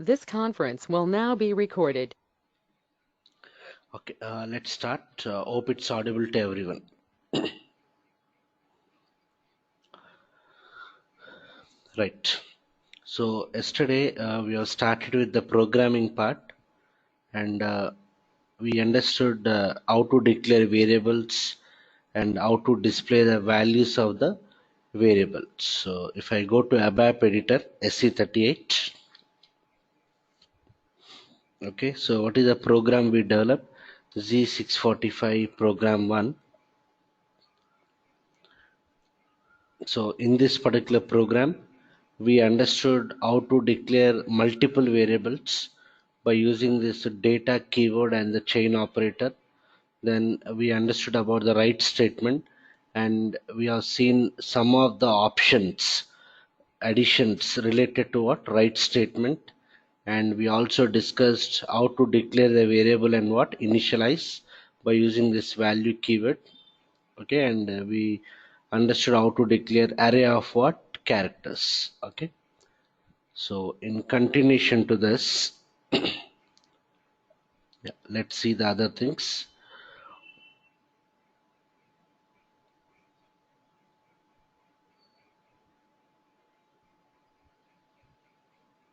This conference will now be recorded. Okay, let's start. Hope it's audible to everyone. Right. So yesterday we have started with the programming part, and we understood how to declare variables and how to display the values of the variables. So if I go to ABAP editor SE38, okay. So what is the program we developed? Z645 program 1. So in this particular program, we understood how to declare multiple variables by using this data keyword and the chain operator. Then we understood about the write statement, and we have seen some of the options, additions related to what write statement. And we also discussed how to declare the variable and what initialize by using this value keyword. Okay, and we understood how to declare array of what characters. Okay, so in continuation to this, yeah, let's see the other things.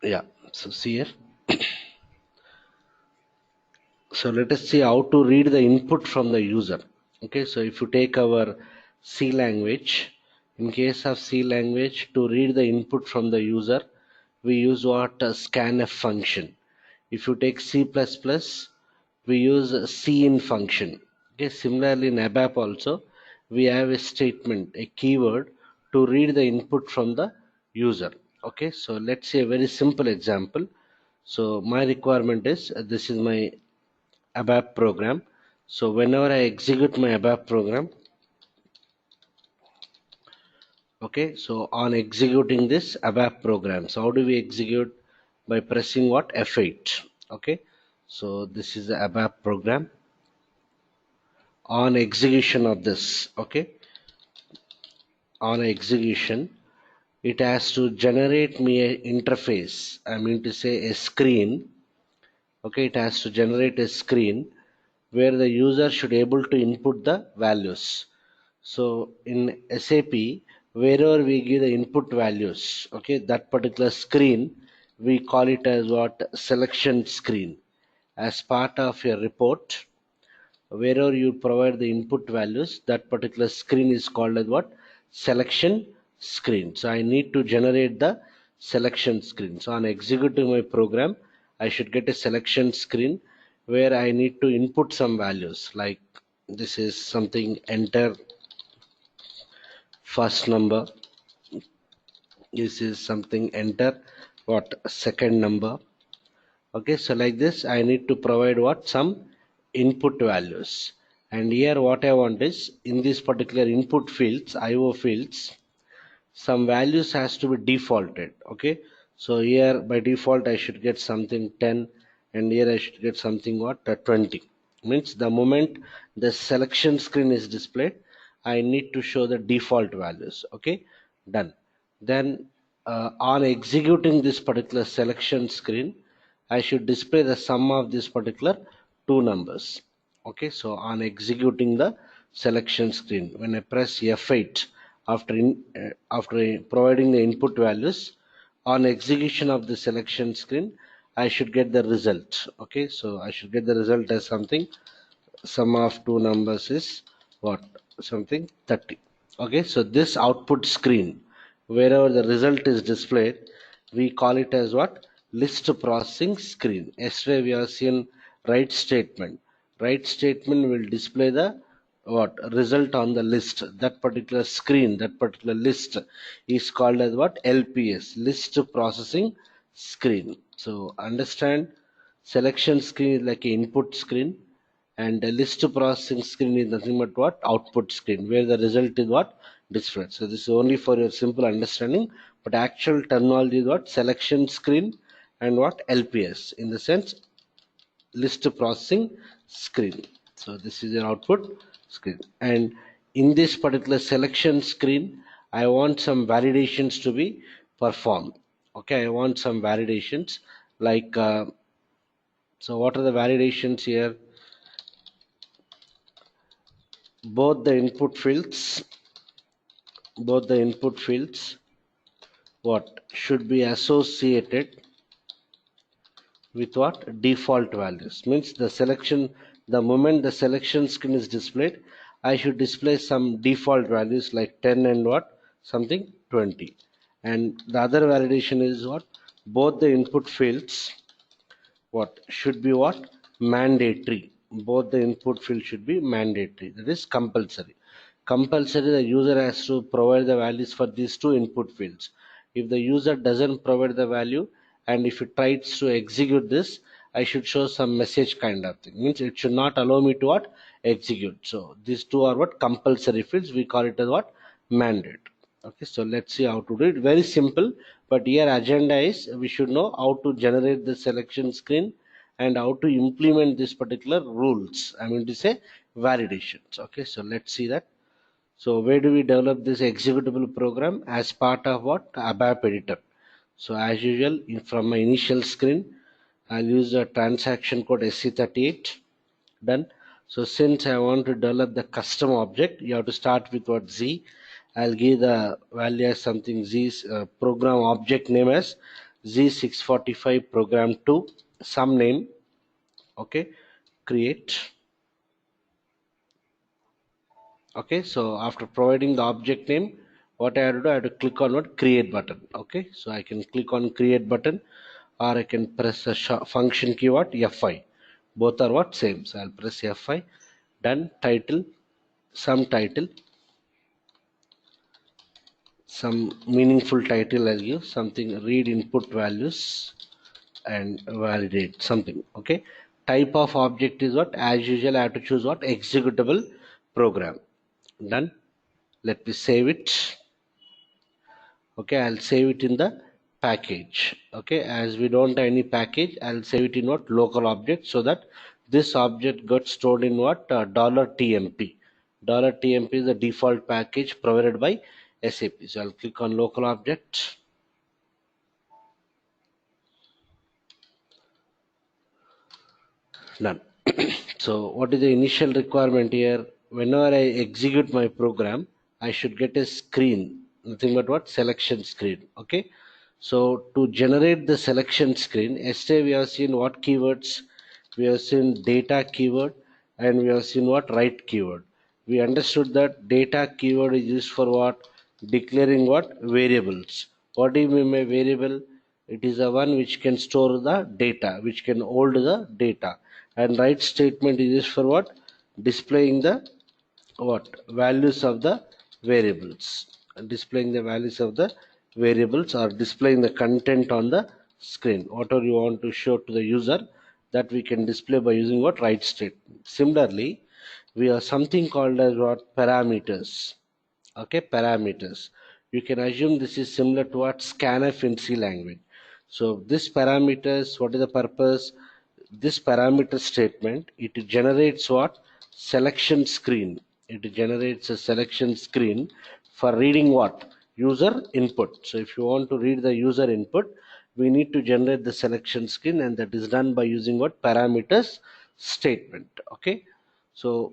Yeah, so see here, so let us see how to read the input from the user. Okay, so if you take our C language, in case of C language, to read the input from the user, we use what scanf function. If you take C++, we use cin function. Okay, similarly in ABAP also, we have a statement, a keyword to read the input from the user. Okay, so let's see a very simple example. So my requirement is this is my ABAP program. So whenever I execute my ABAP program, okay, so on executing this ABAP program, so how do we execute? By pressing what? F8. Okay, so this is the ABAP program. On execution of this, okay, on execution, it has to generate me a interface. I mean to say a screen. Okay, it has to generate a screen where the user should able to input the values. So in SAP, wherever we give the input values, okay, that particular screen, we call it as what? Selection screen. As part of your report, wherever you provide the input values, that particular screen is called as what? Selection screen. So I need to generate the selection screen. So on executing my program, I should get a selection screen where I need to input some values, like this is something, enter first number, this is something, enter what, second number. Okay, so like this I need to provide what, some input values. And here what I want is, in this particular input fields, IO fields, some values has to be defaulted. Okay, so here by default I should get something 10, and here I should get something what, 20. Means the moment the selection screen is displayed, I need to show the default values. Okay, done. Then on executing this particular selection screen, I should display the sum of this particular two numbers. Okay, so on executing the selection screen, when I press F8 after providing the input values, on execution of the selection screen, I should get the result. Okay, so I should get the result as something, sum of two numbers is what, something 30. Okay, so this output screen, wherever the result is displayed, we call it as what, list processing screen. Yesterday we have seen write statement. Write statement will display the what, result on the list. That particular screen, that particular list is called as what, LPS, list processing screen. So understand, selection screen is like an input screen, and the list processing screen is nothing but what, output screen, where the result is what, displayed. So this is only for your simple understanding, but actual terminology is what, selection screen and what, LPS, in the sense list processing screen. So this is your output screen, and in this particular selection screen, I want some validations to be performed. Okay, I want some validations, like so what are the validations here? both the input fields both the input fields what should be associated with what default values, means the moment the selection screen is displayed, I should display some default values like 10 and what something 20. And the other validation is what both the input fields what should be what mandatory. Both the input fields should be mandatory, that is compulsory. The user has to provide the values for these two input fields. If the user doesn't provide the value and if it tries to execute this, I should show some message kind of thing, means it should not allow me to what execute. So these two are what compulsory fields, we call it as what mandate. Okay, so let's see how to do it. Very simple, but here agenda is we should know how to generate the selection screen and how to implement this particular rules, I mean to say validations. Okay, so let's see that. So where do we develop this executable program? As part of what ABAP editor. So as usual, from my initial screen I'll use the transaction code SC38. Done. So since I want to develop the custom object, you have to start with what Z. I'll give the value as something Z program object name as Z645 program 2, some name. Okay, create. Okay, so after providing the object name, what I have to do, I have to click on what create button. Okay, so I can click on create button, or I can press the function key what F5. Both are what same. So I'll press F5. Done. Title, some title, some meaningful title. I'll give something, read input values and validate something. Okay, type of object is what, as usual I have to choose what executable program. Done. Let me save it. Okay, I'll save it in the package. Okay, as we don't have any package, I'll save it in what local object, so that this object got stored in what $tmp. $tmp is the default package provided by SAP. So I'll click on local object. Done. So what is the initial requirement here? Whenever I execute my program, I should get a screen, nothing but what selection screen. Okay, so to generate the selection screen, yesterday we have seen what keywords. We have seen data keyword and we have seen what write keyword. We understood that data keyword is used for what declaring what variables. What do you mean by variable? It is the one which can store the data, which can hold the data. And write statement is used for what displaying the what values of the variables, displaying the values of the variables or displaying the content on the screen. Whatever you want to show to the user, that we can display by using what write statement. Similarly, we have something called as what parameters. Okay, parameters, you can assume this is similar to what scanf in C language. So this parameters, what is the purpose? This parameter statement, it generates what selection screen. It generates a selection screen for reading what user input. So if you want to read the user input, we need to generate the selection screen, and that is done by using what parameters statement. Okay, so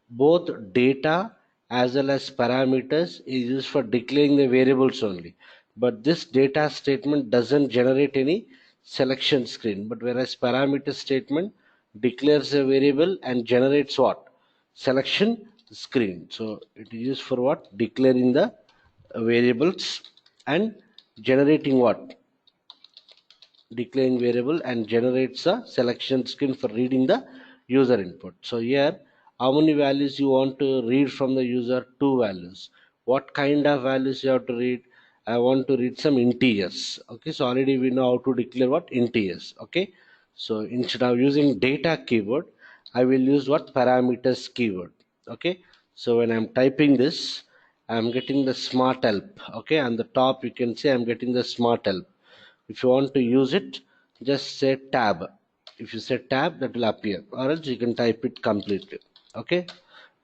both data as well as parameters is used for declaring the variables only, but this data statement doesn't generate any selection screen, but whereas parameter statement declares a variable and generates what selection screen. So it is used for what declaring the variables and generating what declaring variable and generates a selection screen for reading the user input. So here, how many values you want to read from the user? Two values. What kind of values you have to read? I want to read some integers. Okay, so already we know how to declare what integers. Okay, so instead of using data keyword, I will use what parameters keyword. Okay, so when I'm typing this, I'm getting the smart help. Okay, on the top you can see I'm getting the smart help. If you want to use it, just say tab. If you say tab, that will appear, or else you can type it completely. Okay,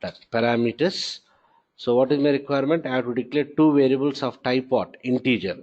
that parameters. So what is my requirement? I have to declare two variables of type what integer.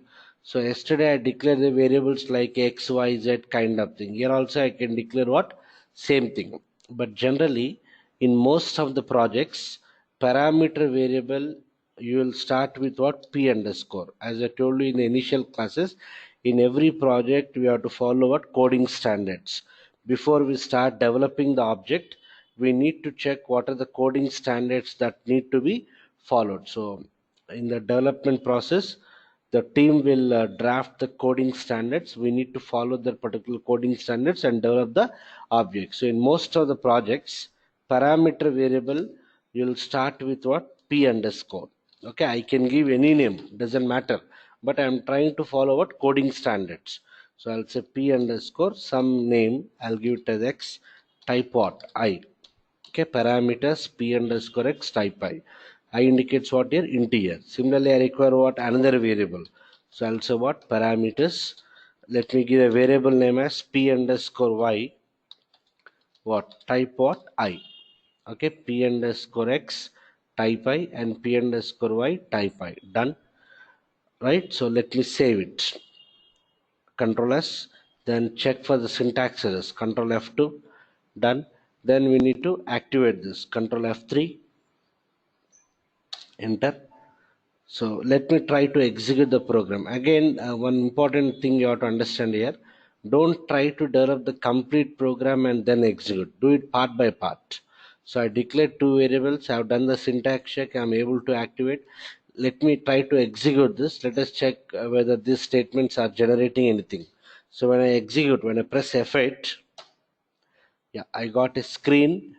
So yesterday I declared the variables like x, y, z kind of thing. Here also I can declare what? Same thing. But generally, in most of the projects, parameter variable, you will start with what? P underscore. As I told you in the initial classes, in every project we have to follow what? Coding standards. Before we start developing the object, we need to check what are the coding standards that need to be followed. So in the development process, the team will draft the coding standards. We need to follow the particular coding standards and develop the object. So in most of the projects, parameter variable, you'll start with what? P underscore. Okay, I can give any name, doesn't matter, but I'm trying to follow what? Coding standards. So I'll say P underscore some name, I'll give it as x, type what? I. Okay, parameters P underscore x, type I indicates what? Here, integer. Similarly, I require what? Another variable. So also what? Parameters, let me give a variable name as P underscore y, what? Type what? I. Okay, P underscore x, type I, and P underscore y, type I. Done. Right, so let me save it. Control S, then check for the syntax errors. Control F2. Done. Then we need to activate this. Control F3. Enter. So let me try to execute the program. Again, one important thing you have to understand here. Don't try to develop the complete program and then execute. Do it part by part. So I declared two variables. I have done the syntax check. I am able to activate. Let me try to execute this. Let us check whether these statements are generating anything. So when I execute, when I press F8, yeah, I got a screen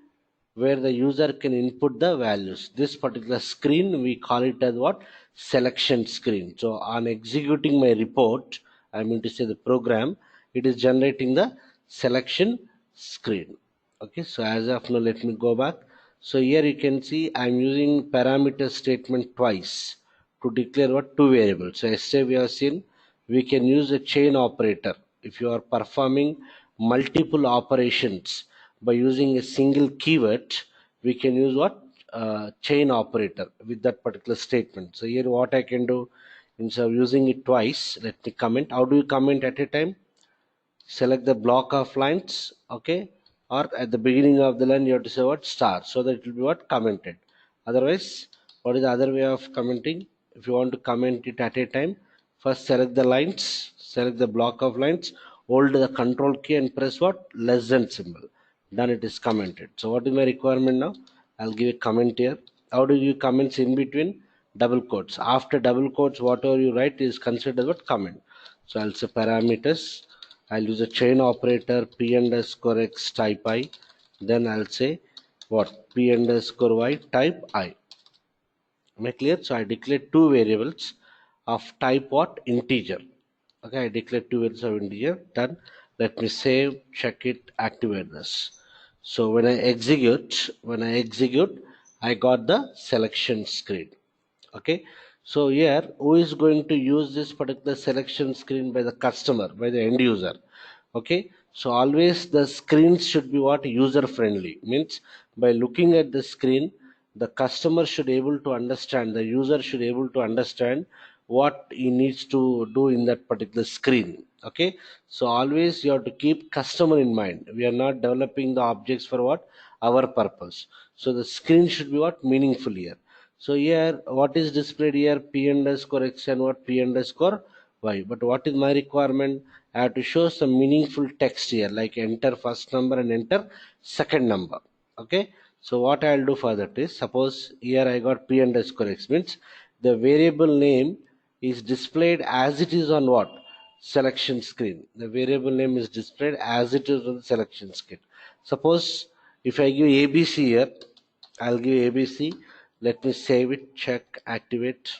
where the user can input the values. This particular screen, we call it as what? Selection screen. So on executing my report, I mean to say the program, it is generating the selection screen. Okay, so as of now, let me go back. So here you can see I'm using parameter statement twice to declare what? Two variables. So yesterday we have seen we can use a chain operator if you are performing multiple operations by using a single keyword. We can use what? Chain operator with that particular statement. So here what I can do, instead of using it twice, let me comment. How do you comment at a time? Select the block of lines, okay, or at the beginning of the line you have to say what? Star, so that it will be what? Commented. Otherwise, what is the other way of commenting? If you want to comment it at a time, first select the lines, select the block of lines, hold the control key and press what? Less than symbol. Then it is commented. So what is my requirement now? I'll give a comment here. How do you comments? In between double quotes. After double quotes, whatever you write is considered what? Comment. So I'll say parameters. I'll use a chain operator P underscore x, type I. Then I'll say what? P underscore y, type I. Am I clear? So I declare two variables of type what? Integer. Okay, I declare two variables of integer. Done. Let me save, check it, activate this. So when I execute, I got the selection screen. Okay, so here who is going to use this particular selection screen? By the customer, by the end user. Okay, so always the screens should be what? User friendly, means by looking at the screen, the customer should able to understand, the user should able to understand what he needs to do in that particular screen. Okay, so always you have to keep customer in mind. We are not developing the objects for what? Our purpose. So the screen should be what? Meaningful here. So here what is displayed here? P underscore x and what? P underscore y. But what is my requirement? I have to show some meaningful text here, like enter first number and enter second number. Okay, so what I'll do for that is, suppose here I got P underscore x, means the variable name is displayed as it is on what? Selection screen. The variable name is displayed as it is on the selection screen. Suppose if I give ABC here, I'll give ABC. Let me save it, check, activate.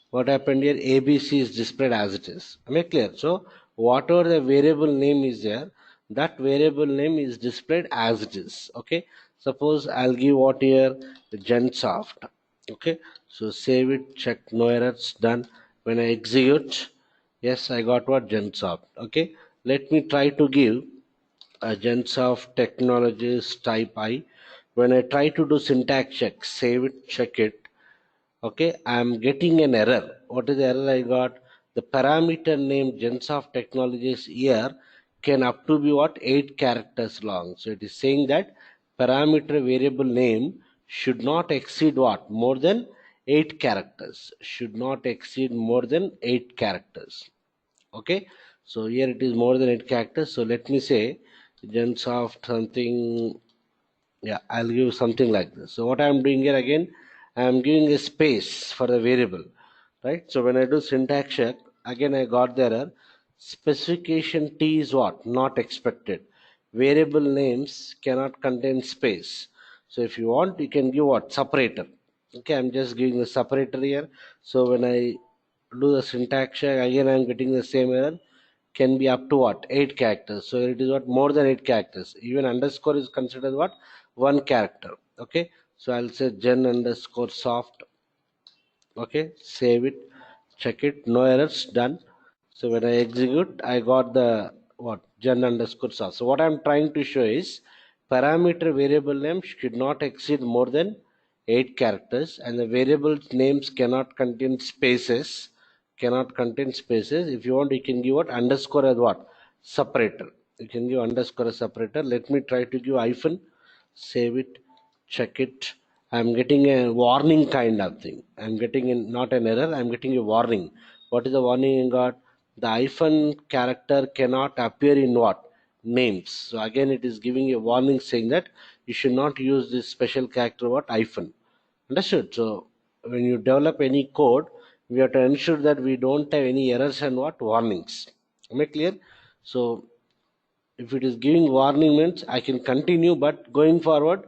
What happened here? ABC is displayed as it is. Am I clear? So whatever the variable name is there, that variable name is displayed as it is. Okay, suppose I'll give what here? Gensoft. Okay, so save it, check, no errors, done. When I execute, yes, I got what? Gensoft. Okay, let me try to give Gensoft Technologies, type I. When I try to do syntax check, save it, check it. Okay, I'm getting an error. What is the error I got? the parameter name Gensoft Technologies here can up to be what, 8 characters long. So it is saying that parameter variable name should not exceed what, more than 8 characters, should not exceed more than 8 characters. Okay, so here it is more than 8 characters. So let me say Gensoft something, yeah, I'll give something like this. So what I'm doing here again, I'm giving a space for the variable, right? So when I do syntax check, again I got the error. Specification T is what? Not expected. Variable names cannot contain space. So if you want, you can give what? Separator. Okay, I'm just giving the separator here. So when I do the syntax check, again I'm getting the same error. Can be up to what, 8 characters. So it is what, more than 8 characters. Even underscore is considered what, 1 character. Okay, so I'll say gen underscore soft. Okay, save it, check it, no errors, done. So when I execute, I got the what, gen underscore soft. So what I'm trying to show is parameter variable name should not exceed more than 8 characters, and the variable names cannot contain spaces, cannot contain spaces. If you want, you can give what, underscore as what, separator. You can give underscore as separator. Let me try to give hyphen, save it, check it. I'm getting a warning kind of thing. I'm getting not an error, I'm getting a warning. What is the warning I got? The hyphen character cannot appear in what? Names. So again it is giving a warning saying that you should not use this special character what, hyphen. Understood? So when you develop any code, we have to ensure that we don't have any errors and what, warnings. Am I clear? So if it is giving warning means I can continue, but going forward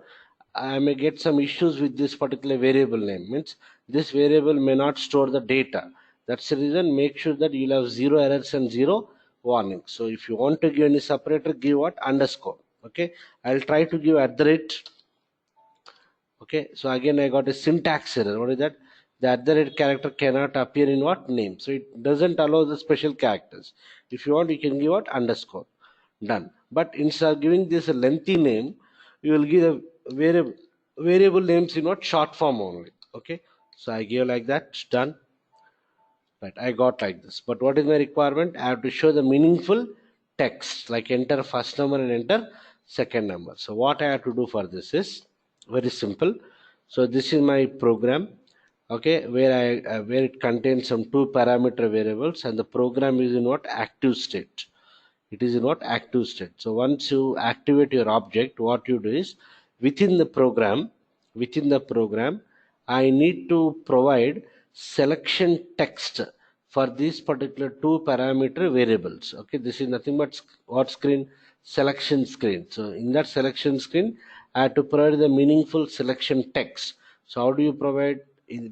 I may get some issues with this particular variable name. Means this variable may not store the data. That's the reason, make sure that you'll have 0 errors and 0 warnings. So if you want to give any separator, give what, underscore. Okay, I'll try to give at the rate. Okay, so again I got a syntax error. What is that? The at the rate character cannot appear in what, name. So it doesn't allow the special characters. If you want, you can give what, underscore. Done. But instead of giving this a lengthy name, you will give a variable names in what, short form only. Okay, so I give like that. Done. Right, I got like this. But what is my requirement? I have to show the meaningful text, like enter first number and enter second number. So what I have to do for this is very simple. So this is my program, okay, where it contains some 2 parameter variables, and the program is in what, active state. It is in what, active state. So once you activate your object, what you do is within the program I need to provide selection text for these particular 2 parameter variables. Okay, this is nothing but what screen, selection screen. So in that selection screen I have to provide the meaningful selection text. So how do you provide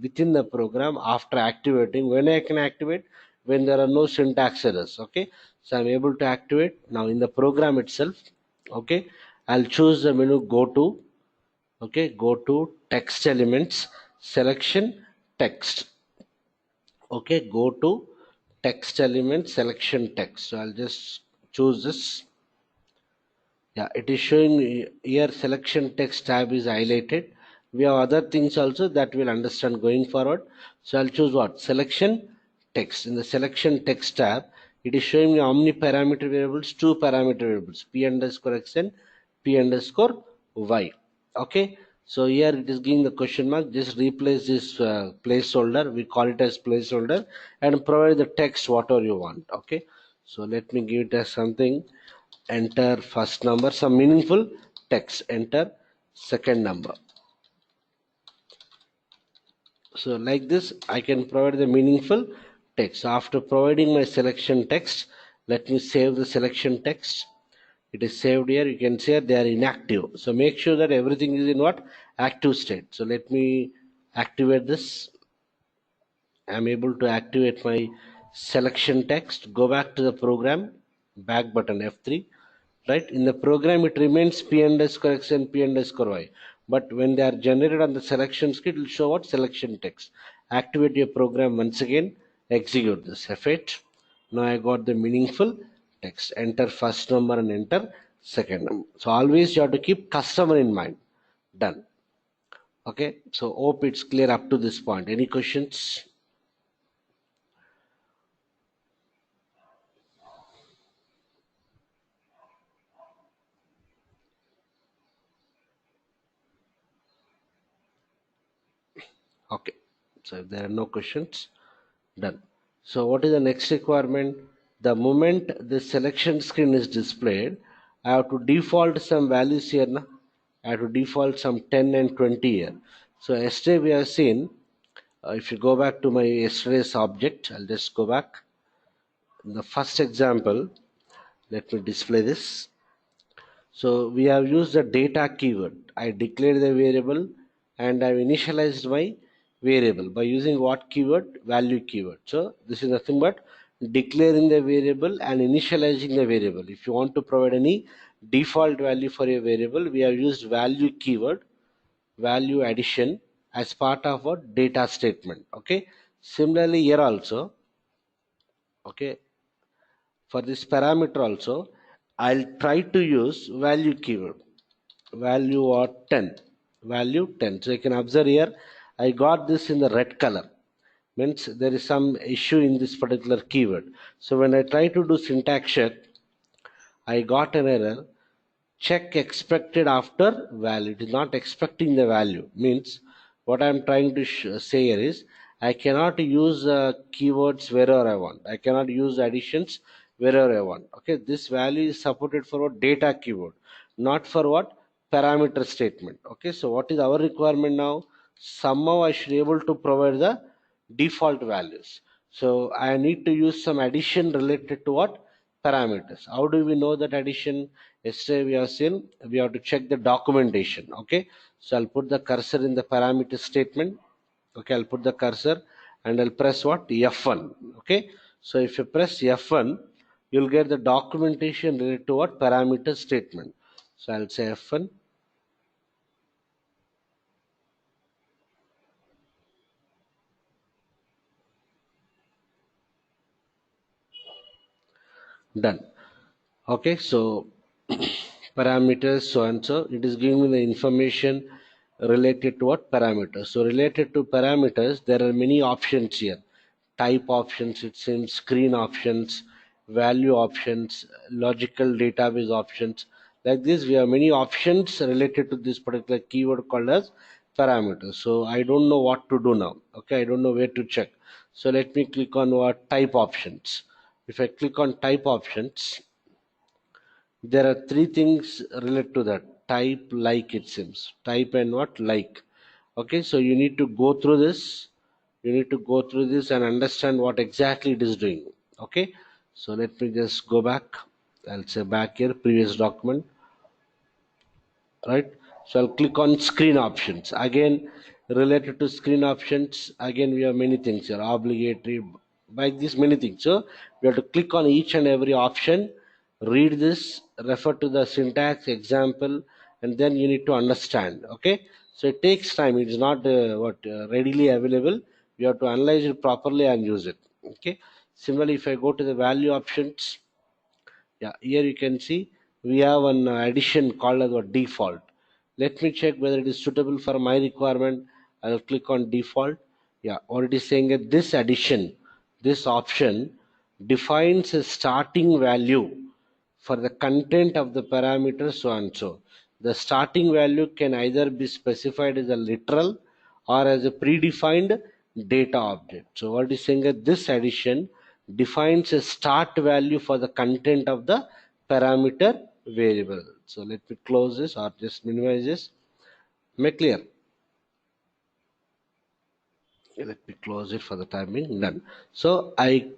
within the program after activating? When I can activate? When there are no syntax errors. Okay, so I'm able to activate now in the program itself. Okay, I'll choose the menu, go to, okay, go to text elements, selection text. Okay, go to text element, selection text. So I'll just choose this. Yeah, it is showing here selection text tab is highlighted. We have other things also that we'll understand going forward. So I'll choose what, selection text. In the selection text tab, it is showing me how many parameter variables, 2 parameter variables, p underscore x and p underscore y. Okay, so here it is giving the question mark. Just replace this placeholder, we call it as placeholder, and provide the text whatever you want. Okay, so let me give it as something, enter first number, some meaningful text, enter second number. So like this I can provide the meaningful text. After providing my selection text, let me save the selection text. It is saved here. You can see they are inactive, so make sure that everything is in what, active state. So let me activate this. I'm able to activate my selection text. Go back to the program, back button F3. Right, in the program it remains p underscore x and p underscore y, but when they are generated on the selection screen, it will show what, selection text. Activate your program once again, execute this, F8. Now I got the meaningful text. Enter first number and enter second number. So always you have to keep customer in mind. Done. Okay, so hope it's clear up to this point. Any questions? Okay, so if there are no questions, done. So what is the next requirement? The moment the selection screen is displayed, I have to default some values here. Na? I have to default some 10 and 20 here. So yesterday we have seen, if you go back to my yesterday's object, I'll just go back. In the first example, let me display this. So we have used the data keyword. I declared the variable and I've initialized my variable by using what keyword? Value keyword. So this is nothing but declaring the variable and initializing the variable. If you want to provide any default value for a variable, we have used value keyword, value addition as part of a data statement. Okay. Similarly here also, okay, for this parameter also, I'll try to use value keyword, value or 10, value 10. So you can observe here, I got this in the red color, means there is some issue in this particular keyword. So when I try to do syntax check, I got an error. Check expected after value. It is not expecting the value. Means what I am trying to say here is I cannot use keywords wherever I want. I cannot use additions wherever I want. Okay, this value is supported for what? Data keyword, not for what? Parameter statement. Okay, so what is our requirement now? Somehow I should be able to provide the default values. So I need to use some addition related to what? Parameters. How do we know that addition? Yesterday we have seen we have to check the documentation. Okay, so I'll put the cursor in the parameter statement. Okay, I'll put the cursor and I'll press what? F1. Okay, so if you press F1, you'll get the documentation related to what? Parameter statement. So I'll say F1. Done. Okay, so parameters so and so, it is giving me the information related to what? Parameters. So related to parameters, there are many options here. Type options, it seems, screen options, value options, logical database options. Like this, we have many options related to this particular keyword called as parameters. So I don't know what to do now. Okay, I don't know where to check. So let me click on what? Type options. If I click on type options, there are three things related to that. Type, like, it seems, type and what? Like. Okay, so you need to go through this, you need to go through this and understand what exactly it is doing. Okay, so let me just go back. I'll say back here, previous document, right? So I'll click on screen options. Again, related to screen options, again we have many things here, obligatory, by these many things. So we have to click on each and every option, read this, refer to the syntax example, and then you need to understand. Okay, so it takes time. It is not readily available. You have to analyze it properly and use it. Okay, similarly, if I go to the value options, yeah, here you can see we have an addition called as a default. Let me check whether it is suitable for my requirement. I'll click on default. Yeah, what it is saying that this addition, this option defines a starting value for the content of the parameter so and so. The starting value can either be specified as a literal or as a predefined data object. So what is saying that this addition defines a start value for the content of the parameter variable. So let me close this or just minimize this. Make clear? Let me close it for the time being. Done. So I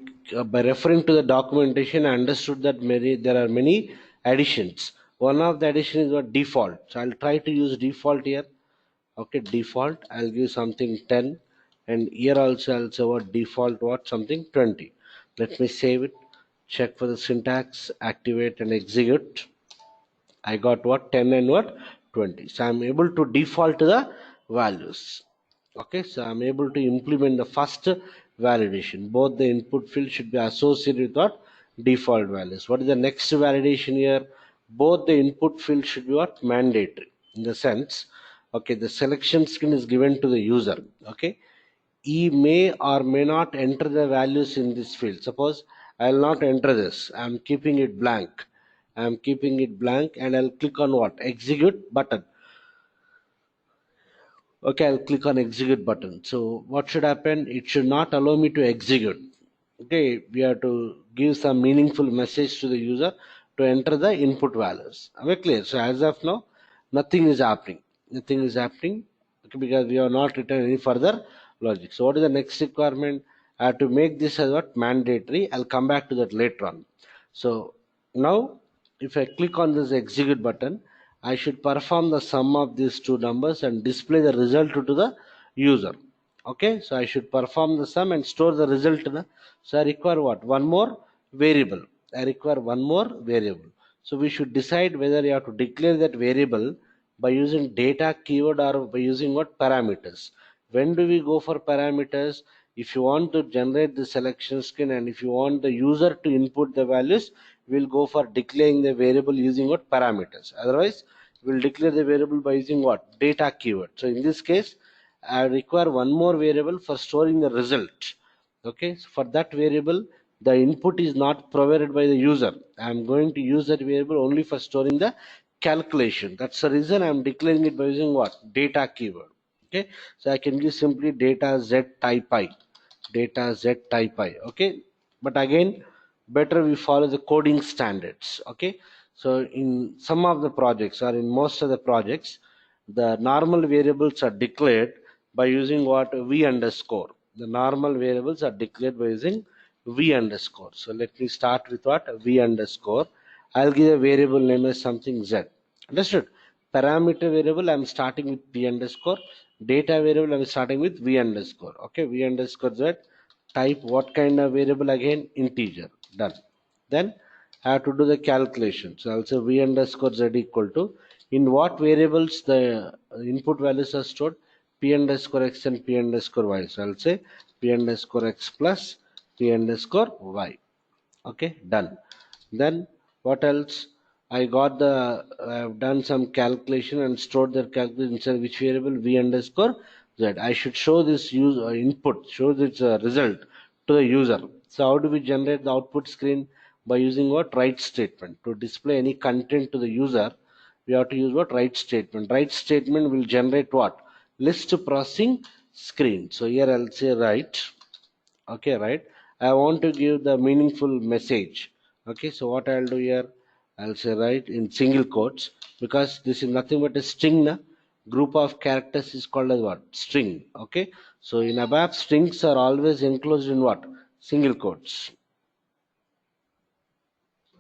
by referring to the documentation, I understood that there are many additions. One of the addition is what? Default. So I'll try to use default here. Okay, default, I'll give something 10, and here also I'll say what? Default what? Something 20. Let me save it, check for the syntax, activate and execute. I got what? 10 and what? 20. So I'm able to default the values. Okay, so I'm able to implement the first validation. Both the input field should be associated with what? Default values. What is the next validation here? Both the input field should be what? Mandatory. In the sense, okay, the selection screen is given to the user. Okay, he may or may not enter the values in this field. Suppose I'll not enter this, I'm keeping it blank. I'm keeping it blank and I'll click on what? Execute button. Okay, I'll click on execute button. So what should happen? It should not allow me to execute. Okay, we have to give some meaningful message to the user to enter the input values. Am I clear? So as of now, nothing is happening. Nothing is happening. Okay, because we have not written any further logic. So what is the next requirement? I have to make this as what mandatory. I'll come back to that later on. So now if I click on this execute button, I should perform the sum of these two numbers and display the result to the user. Okay, so I should perform the sum and store the result. So I require what? One more variable. I require one more variable. So we should decide whether you have to declare that variable by using data keyword or by using what parameters. When do we go for parameters? If you want to generate the selection screen and if you want the user to input the values, we'll go for declaring the variable using what parameters. Otherwise, we'll declare the variable by using what data keyword. So in this case, I require one more variable for storing the result. Okay, so for that variable, the input is not provided by the user. I'm going to use that variable only for storing the calculation. That's the reason I'm declaring it by using what data keyword. Okay, so I can give simply data z type I, data z type I. Okay, but again, better we follow the coding standards. Okay, so in some of the projects or in most of the projects, the normal variables are declared by using what v underscore. The normal variables are declared by using v underscore. So let me start with what v underscore. I'll give a variable name as something z. Understood? Parameter variable I'm starting with p underscore. Data variable I'm starting with v underscore. Okay, v underscore z. Type what kind of variable? Again, integer. Done. Then I have to do the calculation. So I'll say v underscore z equal to, in what variables the input values are stored? P underscore x and p underscore y. So I'll say p underscore x plus p underscore y. Okay, done. Then what else? I got the I have done some calculation and stored that calculation inside which variable? V underscore z. I should show this use input, show this result to the user. So how do we generate the output screen? By using what write statement. To display any content to the user, we have to use what write statement. Write statement will generate what list processing screen. So here I'll say write. Okay, right, I want to give the meaningful message. Okay, so what I'll do here, I'll say write in single quotes, because this is nothing but a string. Group of characters is called as what string. Okay, so in abap, strings are always enclosed in what single quotes.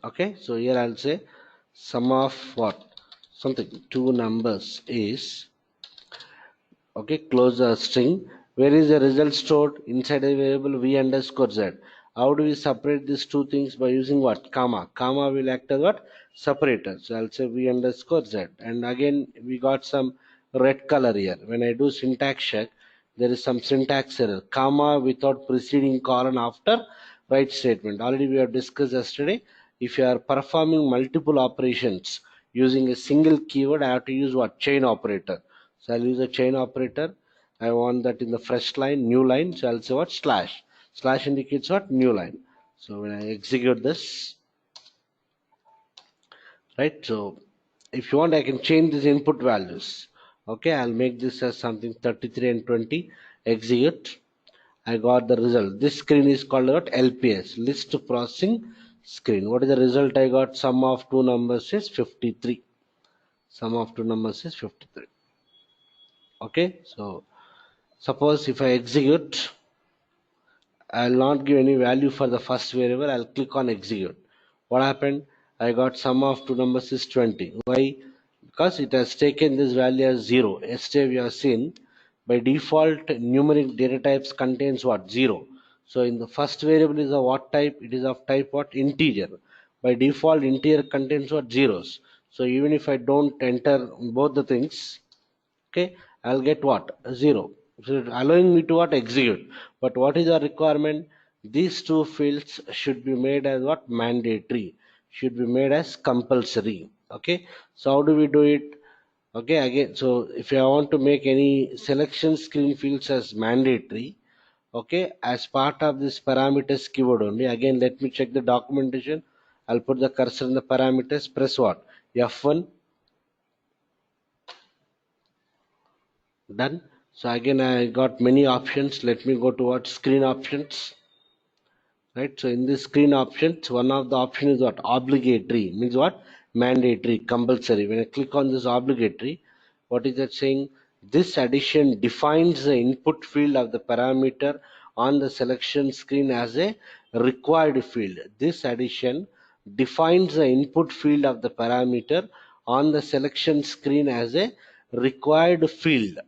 Okay, so here I'll say sum of what something two numbers is, okay, close the string. Where is the result stored? Inside the variable v underscore z. How do we separate these two things? By using what comma. Comma will act as what separator. So I'll say v underscore z. And again, we got some red color here. When I do syntax check, there is some syntax error. Comma without preceding colon after right statement. Already we have discussed yesterday. If you are performing multiple operations using a single keyword, I have to use what chain operator. So I'll use a chain operator. I want that in the first line, new line. So I'll say what slash. Slash indicates what new line. So when I execute this, right? So if you want, I can change these input values. Okay, I'll make this as something 33 and 20. Execute. I got the result. This screen is called what LPS, list processing screen. What is the result I got? Sum of two numbers is 53. Sum of two numbers is 53. Okay, so suppose if I execute, I'll not give any value for the first variable. I'll click on execute. What happened? I got sum of two numbers is 20. Why? Because it has taken this value as 0. Yesterday we have seen by default numeric data types contains what 0. So in the first variable is a what type? It is of type what integer. By default integer contains what zeros. So even if I don't enter both the things, okay, I'll get what 0. So allowing me to what execute. But what is our requirement? These two fields should be made as what mandatory, should be made as compulsory. Okay, so how do we do it? Okay, again, so if I want to make any selection screen fields as mandatory, okay, as part of this parameters keyword only, again let me check the documentation. I'll put the cursor in the parameters, press what F1. Done. So again, I got many options. Let me go to what screen options. Right, so in this screen options, one of the option is what obligatory, means what mandatory, compulsory. When I click on this obligatory, what is that saying? This addition defines the input field of the parameter on the selection screen as a required field. This addition defines the input field of the parameter on the selection screen as a required field.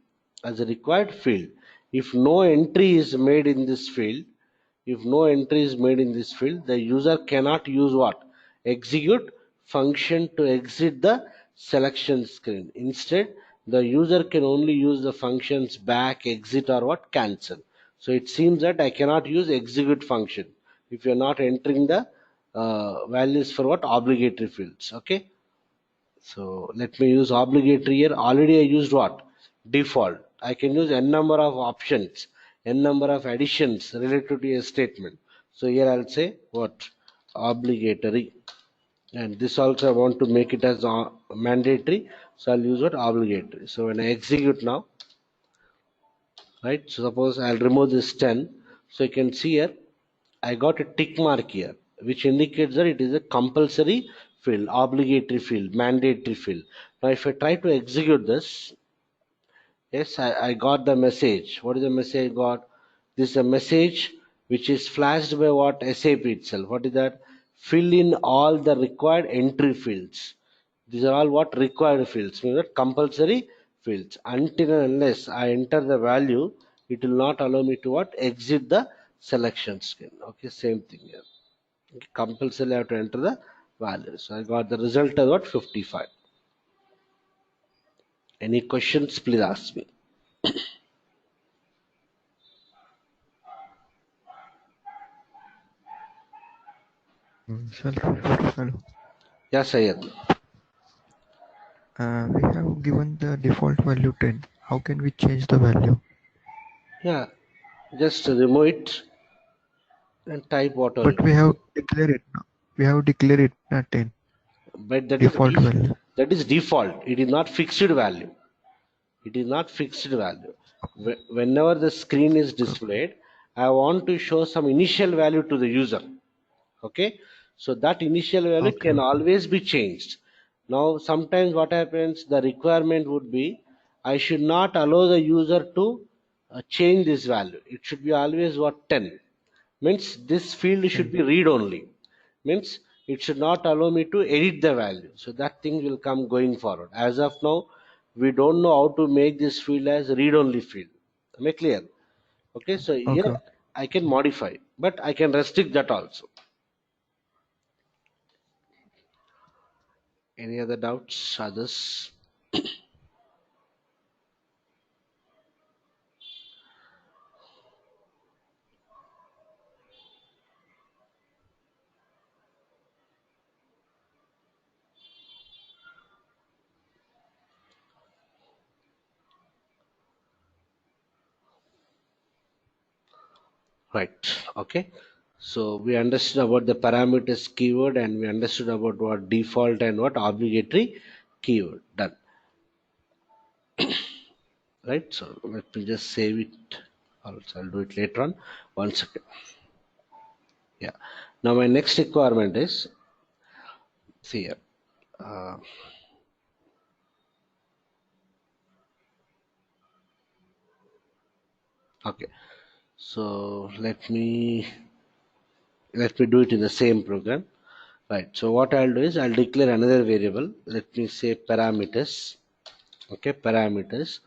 If no entry is made in this field, if no entry is made in this field, the user cannot use what? Execute function to exit the selection screen. Instead, the user can only use the functions back, exit, or what? Cancel. So it seems that I cannot use execute function if you're not entering the values for what? Obligatory fields. Okay. So let me use obligatory here. Already I used what? Default. I can use n number of options, n number of additions related to a statement. So here I'll say what? Obligatory. And this also I want to make it as mandatory. So I'll use what? Obligatory. So when I execute now, right? So suppose I'll remove this 10. So you can see here, I got a tick mark here, which indicates that it is a compulsory field, obligatory field, mandatory field. Now, if I try to execute this, yes, I got the message. What is the message I got? This is a message which is flashed by what? SAP itself. What is that? Fill in all the required entry fields. These are all what? Required fields, means that compulsory fields. Until and unless I enter the value, it will not allow me to what? Exit the selection screen. Okay, same thing here. Okay, compulsory I have to enter the value. So I got the result as what? 55. Any questions? Please ask me. Sir, hello. Yes, Sayed. We have given the default value 10. How can we change the value? Yeah, just remove it and type what all. But we have declared it now. We have declared it at 10 But default value. that is default. It is not fixed value. It is not fixed value. Whenever the screen is displayed, I want to show some initial value to the user. Okay, so that initial value can always be changed. Now sometimes what happens, the requirement would be I should not allow the user to change this value. It should be always what? 10. Means this field should be read only, means it should not allow me to edit the value. So that thing will come going forward. As of now, we don't know how to make this field as read only field. Am I clear? Okay, so here Okay. I can modify, but I can restrict that also. Any other doubts, others? Right. Okay, so we understood about the parameters keyword, and we understood about what default and what obligatory keyword. Done. Right, so let me just save it. Also I'll do it later on. 1 second. Yeah, now my next requirement is, see here, uh, okay, so let me do it in the same program. Right, so what I'll do is I'll declare another variable. Let me say parameters. Okay, parameters.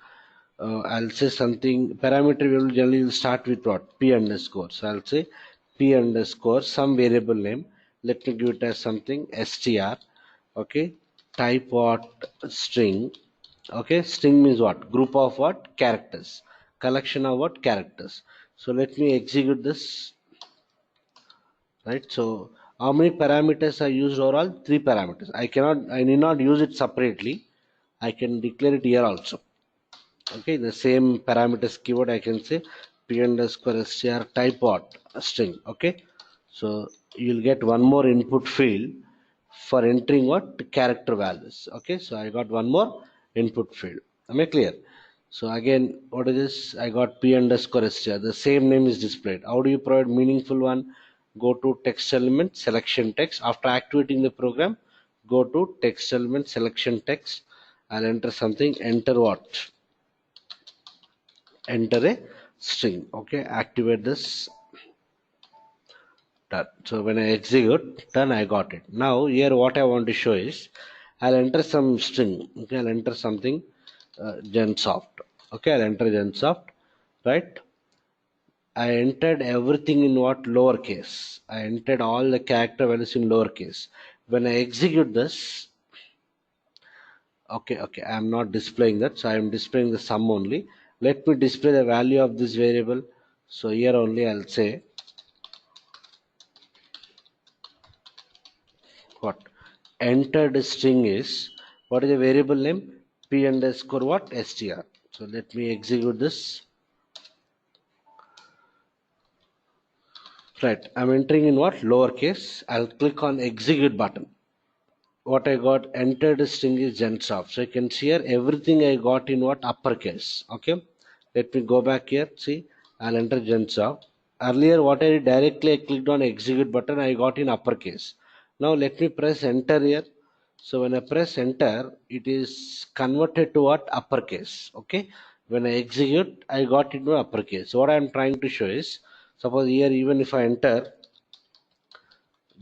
I'll say something. Parameter will generally start with what? P underscore. So I'll say P underscore some variable name. Let me give it as something str. Okay, type what? String. Okay, string means what? Group of what? Characters. Collection of what? Characters. So let me execute this. Right, so how many parameters are used overall? 3 parameters. I need not use it separately. I can declare it here also. Okay, the same parameters keyword I can say p underscore str type what? A string. Okay, so you'll get one more input field for entering what? Character values. Okay, so I got one more input field. Am I clear? So again, what is this? I got p underscore str. The same name is displayed. How do you provide meaningful one? Go to text element, selection text. After activating the program, go to text element, selection text. I'll enter something. Enter what? Enter a string. Okay, activate this. Done. So when I execute, done, I got it. Now here what I want to show is I'll enter some string. Okay, I'll enter something Gensoft. Okay, I'll enter Gensoft. Right. I entered everything in what lowercase. I entered all the character values in lowercase. When I execute this, okay, I'm not displaying that, so I am displaying the sum only. Let me display the value of this variable. So here only I'll say what entered string is what is the variable name p underscore what str. So let me execute this. Right, I'm entering in what lowercase. I'll click on execute button. What I got entered string is Gensoft. So you can see here everything I got in what uppercase. Okay, let me go back here. See, I'll enter Gensoft. Earlier, what I did directly, I clicked on execute button. I got in uppercase. Now let me press enter here. So when I press enter, it is converted to what uppercase. Okay, when I execute, I got into uppercase. So what I am trying to show is, suppose here even if I enter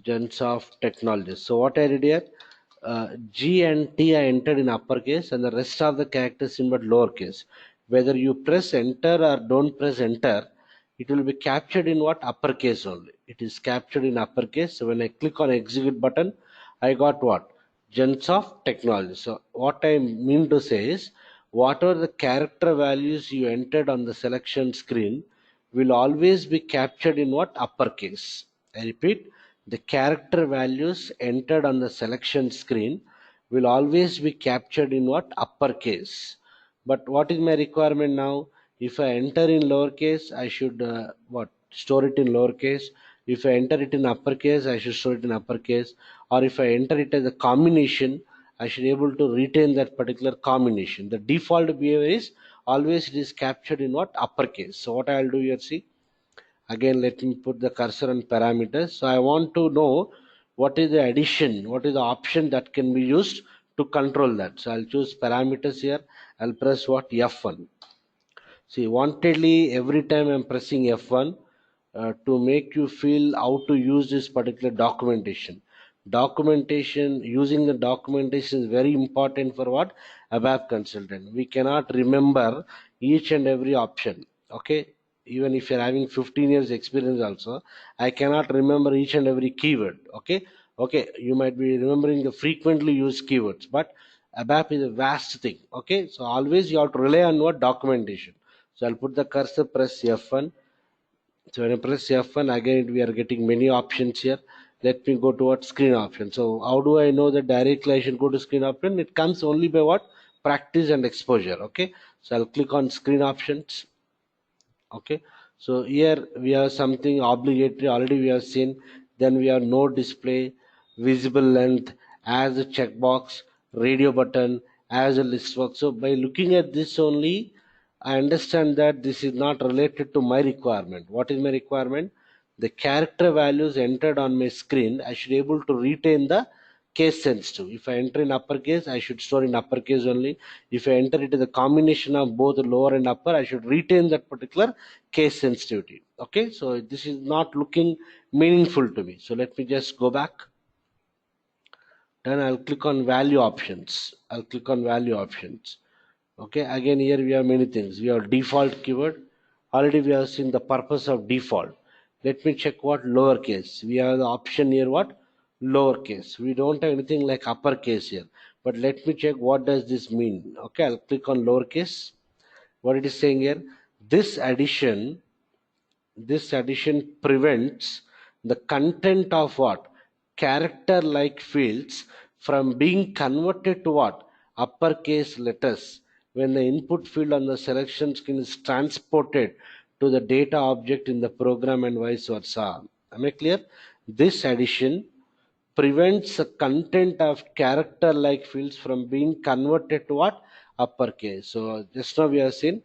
Gensoft Technologies. So what I did here, G and T I entered in uppercase and the rest of the characters in but lowercase. Whether you press enter or don't press enter, it will be captured in what uppercase only. It is captured in uppercase. So when I click on execute button, I got what? Gensoft Technology. So what I mean to say is, whatever the character values you entered on the selection screen will always be captured in what uppercase. I repeat, the character values entered on the selection screen will always be captured in what uppercase. But what is my requirement now? If I enter in lowercase, I should what store it in lowercase. If I enter it in uppercase, I should store it in uppercase. Or if I enter it as a combination, I should able to retain that particular combination. The default behavior is always it is captured in what uppercase. So what I'll do here, see, again let me put the cursor on parameters. So I want to know what is the addition, what is the option that can be used to control that. So I'll choose parameters here. I'll press what F1. See, wantedly every time I'm pressing F1 to make you feel how to use this particular documentation. Documentation, using the documentation is very important for what? ABAP consultant. We cannot remember each and every option. Okay, even if you're having 15 years experience also, I cannot remember each and every keyword. Okay, you might be remembering the frequently used keywords, but ABAP is a vast thing. Okay, so always you have to rely on what documentation. So I'll put the cursor, press F1. So when I press F1, again we are getting many options here. Let me go to what screen option. So how do I know that directly I should go to screen option? It comes only by what? Practice and exposure. Okay, so I'll click on screen options. Okay, so here we have something obligatory already we have seen. Then we have no display, visible length as a checkbox, radio button as a list work. So by looking at this only, I understand that this is not related to my requirement. What is my requirement? The character values entered on my screen, I should able to retain the case sensitive. If I enter in uppercase, I should store in uppercase only. If I enter it as a combination of both lower and upper, I should retain that particular case sensitivity. Okay, so this is not looking meaningful to me. So let me just go back. Then I'll click on value options. I'll click on value options. Okay, again here we have many things. We have default keyword. Already we have seen the purpose of default. Let me check what lowercase. We have the option here what lowercase. We don't have anything like uppercase here. But let me check what does this mean. Okay, I'll click on lowercase. What it is saying here, this addition prevents the content of what character like fields from being converted to what uppercase letters when the input field on the selection screen is transported to the data object in the program and vice versa. Am I clear? This addition prevents the content of character like fields from being converted to what uppercase. So just now we have seen,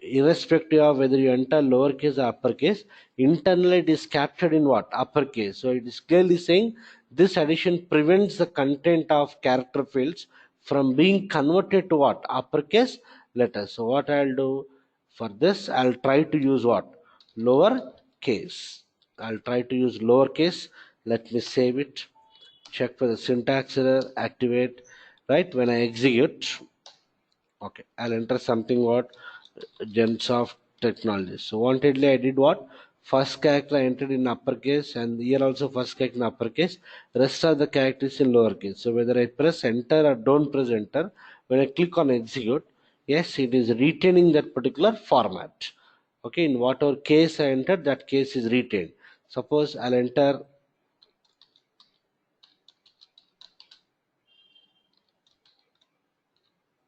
irrespective of whether you enter lowercase or uppercase, internally it is captured in what? Uppercase. So it is clearly saying this addition prevents the content of character fields from being converted to what? Uppercase letters. So what I'll do for this, I'll try to use what? Lower case. I'll try to use lowercase. Let me save it. Check for the syntax error, activate, right? When I execute, okay, I'll enter something what? Gensoft Technologies. So wantedly I did what? First character I entered in uppercase, and here also first character in uppercase, rest of the characters in lowercase. So whether I press enter or don't press enter, when I click on execute, yes, it is retaining that particular format. Okay, in whatever case I entered, that case is retained. Suppose I'll enter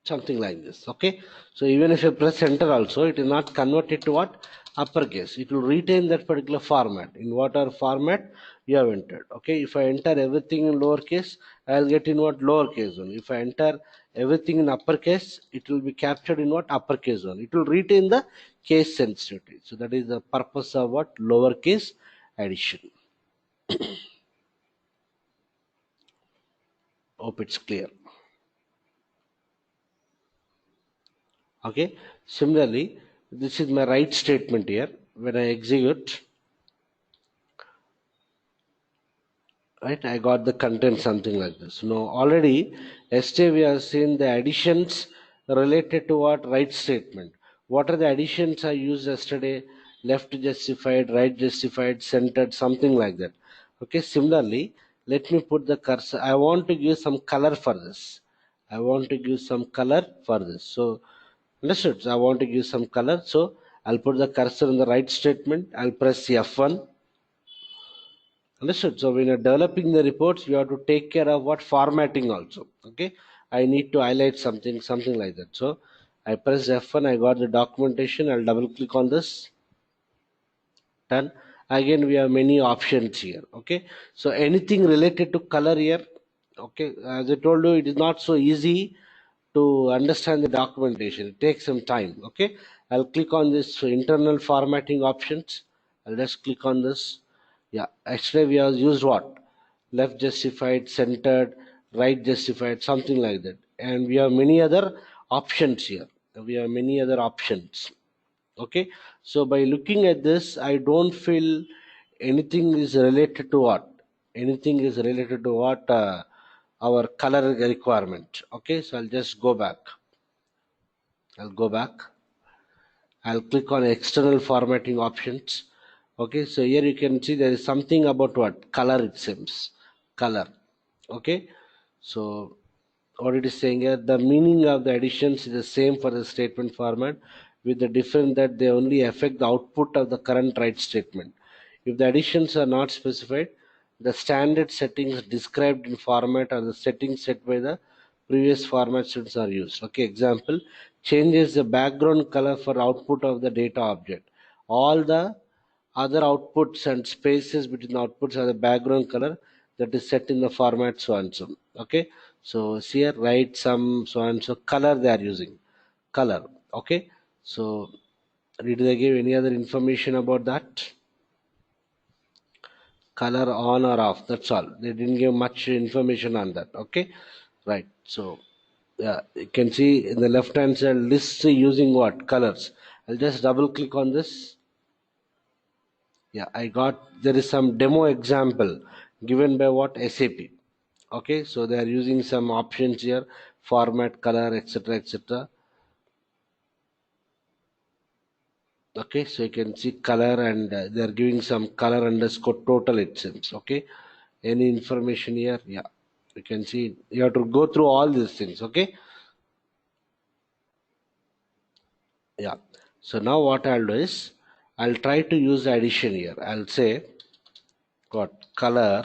something like this. Okay, so even if you press enter also, it is not converted to what? Uppercase. It will retain that particular format in whatever format you have entered. Okay, if I enter everything in lowercase, I'll get in what? Lowercase zone. If I enter everything in uppercase, it will be captured in what? Uppercase zone. It will retain the case sensitivity. So that is the purpose of what? Lowercase addition. Hope it's clear. Okay, similarly, this is my right statement here. When I execute, right, I got the content something like this. Now already yesterday we have seen the additions related to what? Right statement. What are the additions I used yesterday? Left justified, right justified, centered, something like that. Okay, similarly, let me put the cursor. I want to give some color for this. I want to give some color for this. So understood. So I want to give some color. So I'll put the cursor in the right statement. I'll press F1. Understood. So when you're developing the reports, you have to take care of what? Formatting also. Okay. I need to highlight something, something like that. So I press F1. I got the documentation. I'll double click on this. Done. Again, we have many options here. Okay. So anything related to color here. Okay. As I told you, it is not so easy to understand the documentation. It takes some time. Okay, I'll click on this internal formatting options. I'll just click on this. Yeah, actually we have used what? Left justified, centered, right justified, something like that. And we have many other options here. We have many other options. Okay, so by looking at this, I don't feel anything is related to what? Anything is related to what? Our color requirement. Okay, so I'll just go back. I'll go back. I'll click on external formatting options. Okay, so here you can see there is something about what? Color, it seems. Color. Okay, so what it is saying here, the meaning of the additions is the same for the statement format, with the difference that they only affect the output of the current right statement. If the additions are not specified, the standard settings described in format or the settings set by the previous format settings are used. Okay, example, changes the background color for output of the data object. All the other outputs and spaces between the outputs are the background color that is set in the format so and so. Okay, so here write some so and so color they are using. Color. Okay, so did they give any other information about that? Color on or off, that's all. They didn't give much information on that. Okay, right. So yeah, you can see in the left hand side list using what? Colors. I'll just double click on this. Yeah, I got, there is some demo example given by what? SAP. Okay, so they are using some options here, format, color, etc, etc. Okay, so you can see color, and they are giving some color underscore total, it seems. Okay, any information here? Yeah, you can see you have to go through all these things. Okay, yeah. So now what I'll do is I'll try to use addition here. I'll say what? Color.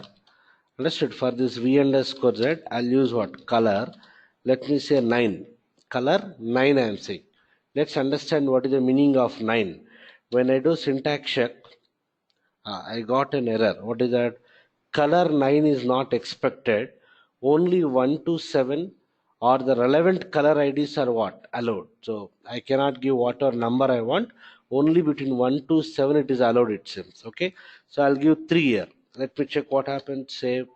Understood. For this v underscore z, I'll use what? Color. Let me say 9. Color 9 I am saying. Let's understand what is the meaning of 9. When I do syntax check, I got an error. What is that? Color 9 is not expected. Only 1 to 7 or the relevant color IDs are what allowed. So I cannot give whatever number I want, only between 1 to 7 it is allowed, it seems. Okay, so I'll give 3 here. Let me check what happens. Save,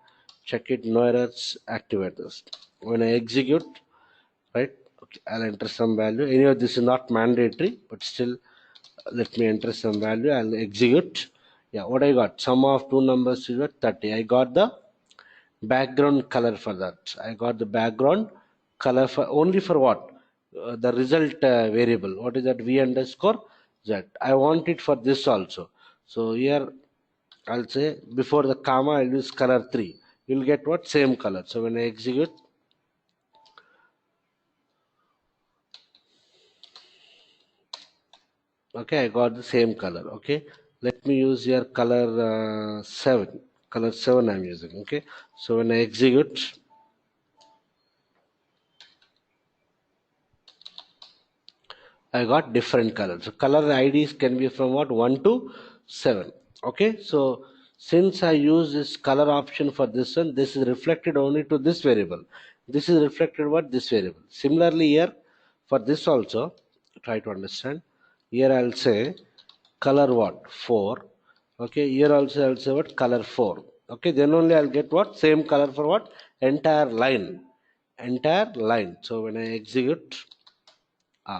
check it, no errors, activate this. When I execute, right, okay, I'll enter some value. Anyway, this is not mandatory, but still let me enter some value. I'll execute. Yeah, what I got, sum of two numbers is what, 30. I got the background color for that. I got the background color for only for what, the result variable. What is that? V underscore z. I want it for this also. So here I'll say before the comma I'll use color 3. You'll get what, same color. So when I execute, okay, I got the same color. Okay, let me use here color 7. Color 7 I'm using. Okay, so when I execute, I got different colors. So color IDs can be from what, 1 to 7. Okay, so since I use this color option for this one, this is reflected only to this variable. This is reflected what, this variable. Similarly here for this also, try to understand. Here I'll say color what, 4. Okay, here also I'll say what, color 4. Okay, then only I'll get what, same color for what, entire line. Entire line. So when I execute,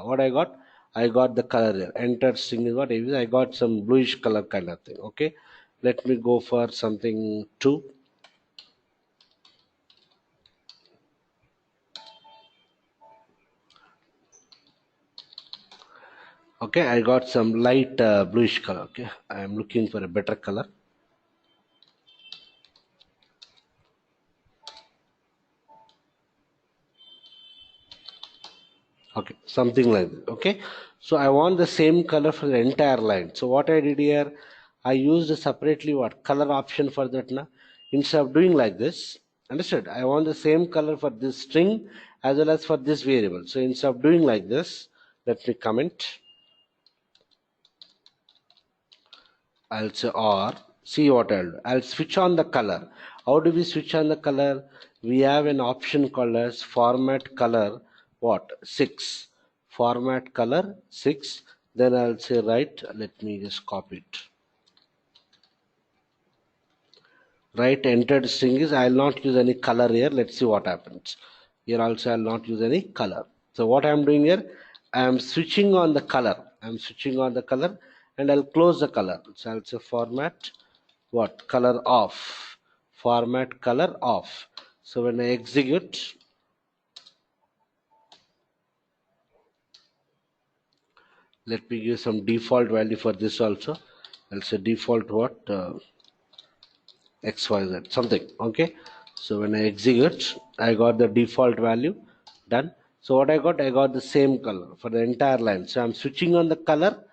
what I got? I got the color there. Entered string is what I got some bluish color kind of thing. Okay, let me go for something 2. Okay, I got some light bluish color. Okay, I am looking for a better color. Okay, something like that. Okay, so I want the same color for the entire line. So what I did here, I used separately what, color option for that now. Instead of doing like this, understood, I want the same color for this string as well as for this variable. So instead of doing like this, let me comment. I'll say, or see what I'll do. I'll switch on the color. How do we switch on the color? We have an option called as format color what, 6. Format color 6. Then I'll say right, let me just copy it. Right, entered string is, I'll not use any color here. Let's see what happens. Here also I'll not use any color. So what I'm doing here, I am switching on the color. I'm switching on the color and I'll close the color. So I'll say format what, color off. Format color off. So when I execute, let me give some default value for this also. I'll say default what, xyz something. Okay, so when I execute, I got the default value. Done. So what I got the same color for the entire line. So I'm switching on the color,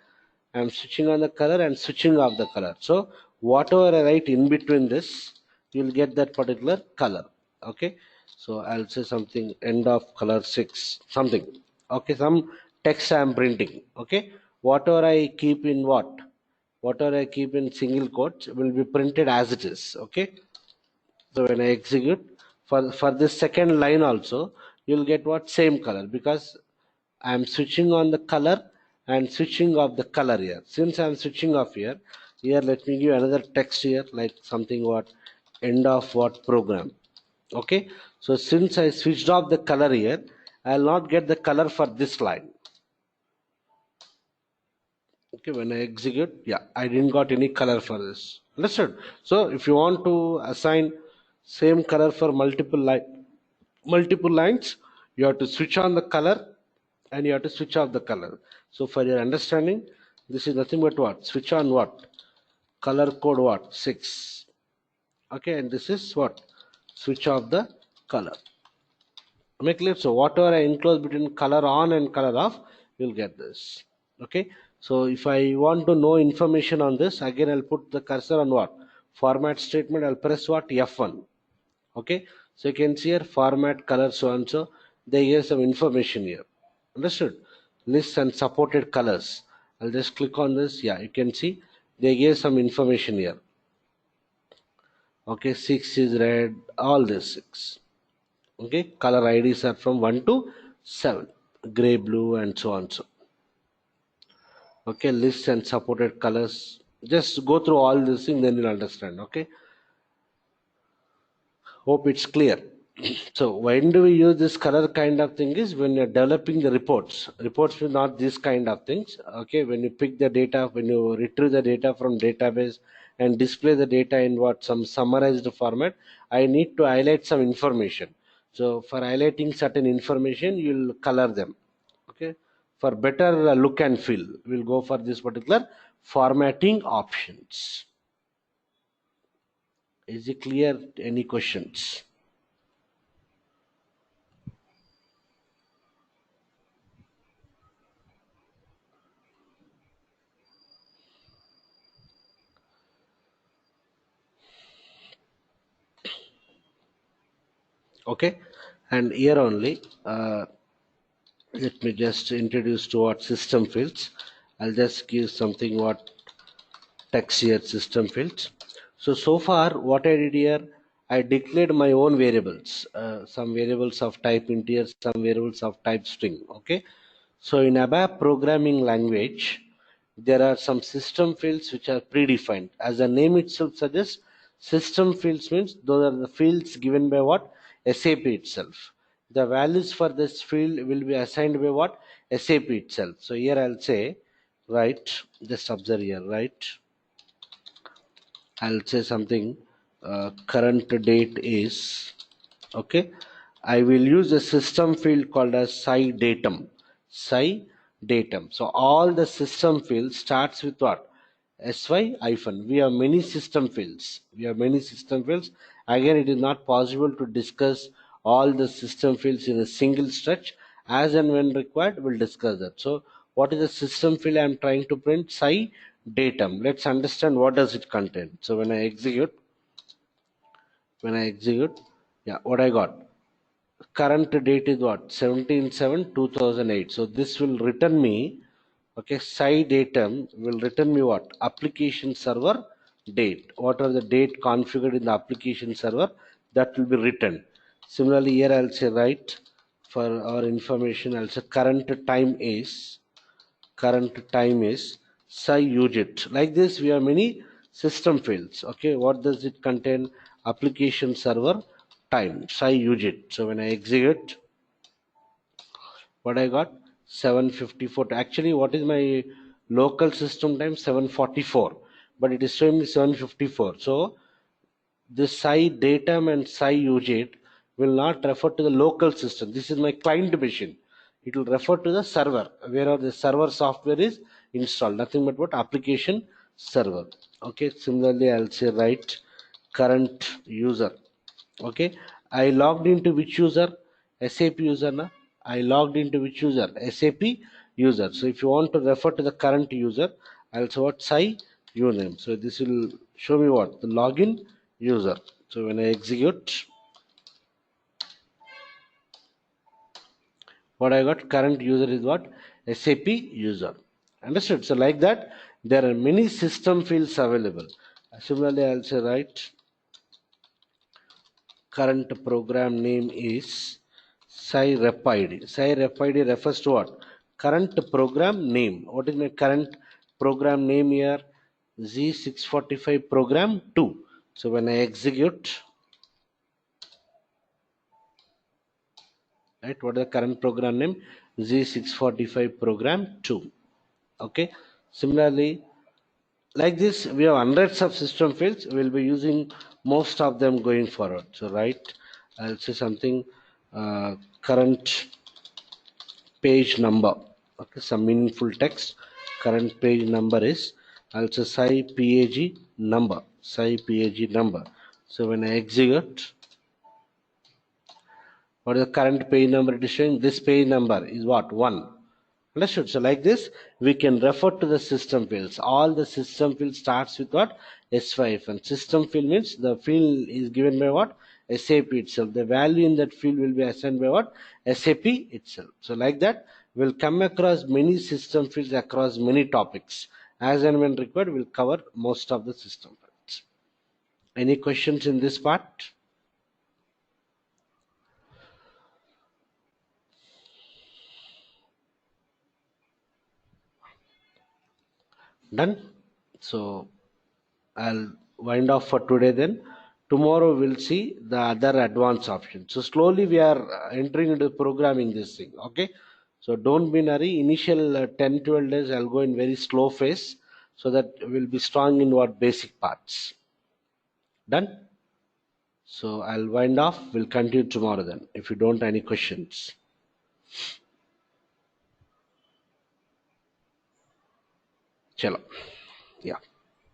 I'm switching on the color and switching off the color. So whatever I write in between this, you'll get that particular color. Okay, so I'll say something end of color 6 something. Okay, some text I'm printing. Okay, whatever I keep in what, whatever I keep in single quotes will be printed as it is. Okay, so when I execute for this second line also, you'll get what, same color, because I'm switching on the color and switching off the color here. Since I'm switching off here, let me give another text here, like something what, end of what program. Okay, so since I switched off the color here, I'll not get the color for this line. Okay, when I execute, yeah, I didn't got any color for this. Understood? So if you want to assign same color for multiple lines, you have to switch on the color and you have to switch off the color. So for your understanding, this is nothing but what, switch on what, color code what, 6. Okay, and this is what, switch off the color. Make clear? So whatever I enclose between color on and color off, you'll get this. Okay, so if I want to know information on this, again I'll put the cursor on what, format statement. I'll press what, F1. Okay, so you can see here format color so and so, they give some information here. Understood? Lists and supported colors. I'll just click on this. Yeah, you can see they give some information here. Okay, 6 is red, all this 6. Okay, color IDs are from 1 to 7, gray, blue, and so on. So, okay, lists and supported colors. Just go through all this thing, then you'll understand. Okay, hope it's clear. So when do we use this color kind of thing is when you're developing the reports. Reports will not this kind of things. Okay, when you pick the data, when you retrieve the data from database and display the data in what some summarized format, I need to highlight some information. So for highlighting certain information, you'll color them. Okay, for better look and feel, we'll go for this particular formatting options. Is it clear? Any questions? Okay, and here only let me just introduce to what system fields. I'll just give something what text here system fields. So far what I did here, I declared my own variables, some variables of type integer, some variables of type string. Okay, so in ABAP programming language, there are some system fields which are predefined. As the name itself suggests, system fields means those are the fields given by what? SAP itself. The values for this field will be assigned by what? SAP itself. So here I'll say, right, just observe here, right? I'll say something, current date is, okay, I will use a system field called as sci datum. Sci datum. So all the system fields starts with what? Sy hyphen. We have many system fields. We have many system fields. Again, it is not possible to discuss all the system fields in a single stretch. As and when required, we'll discuss that. So what is the system field I'm trying to print? Sci datum. Let's understand what does it contain. So when I execute, yeah, what I got? Current date is what? 17/7/2008. So this will return me, okay, sci datum will return me what? Application server date. What are the date configured in the application server, that will be written. Similarly here I'll say, right, for our information I'll say current time is psi UJIT. Like this we have many system fields. Okay, what does it contain? Application server time psi UJIT. So when I execute, what I got? 7:54. Actually what is my local system time? 7:44, but it is showing me 7:54. So this psi datum and psi UJIT will not refer to the local system. This is my client machine. It will refer to the server, where the server software is installed. Nothing but what? Application server. Okay. Similarly, I'll say right current user. Okay. I logged into which user? SAP user. Na? I logged into which user? SAP user. So if you want to refer to the current user, I'll say what? Psi uname. So this will show me what? The login user. So when I execute, what I got? Current user is what? SAP user. Understood? So like that, there are many system fields available. Similarly, I'll say right current program name is SciRep ID. SciRep ID refers to what? Current program name. What is my current program name here? Z645 program 2. So when I execute, right, what is the current program name? Z645 program 2. Okay. Similarly, like this we have hundreds of system fields. We'll be using most of them going forward. So right, I'll say something, current page number. Okay, some meaningful text. Current page number is also psi pag number. So when I execute, what is the current page number it is showing? This page number is what? 1. Understood? So like this, we can refer to the system fields. All the system field starts with what? S5. And system field means the field is given by what? SAP itself. The value in that field will be assigned by what? SAP itself. So like that, we'll come across many system fields across many topics. As and when required, we'll cover most of the system fields. Any questions in this part? Done. So I'll wind off for today then. Tomorrow we'll see the other advanced options. So slowly we are entering into programming this thing. Okay. So don't be in a hurry. Initial 10 12 days I'll go in very slow phase so that we'll be strong in what basic parts. Done. So I'll wind off. We'll continue tomorrow then. If you don't any questions. Chalo.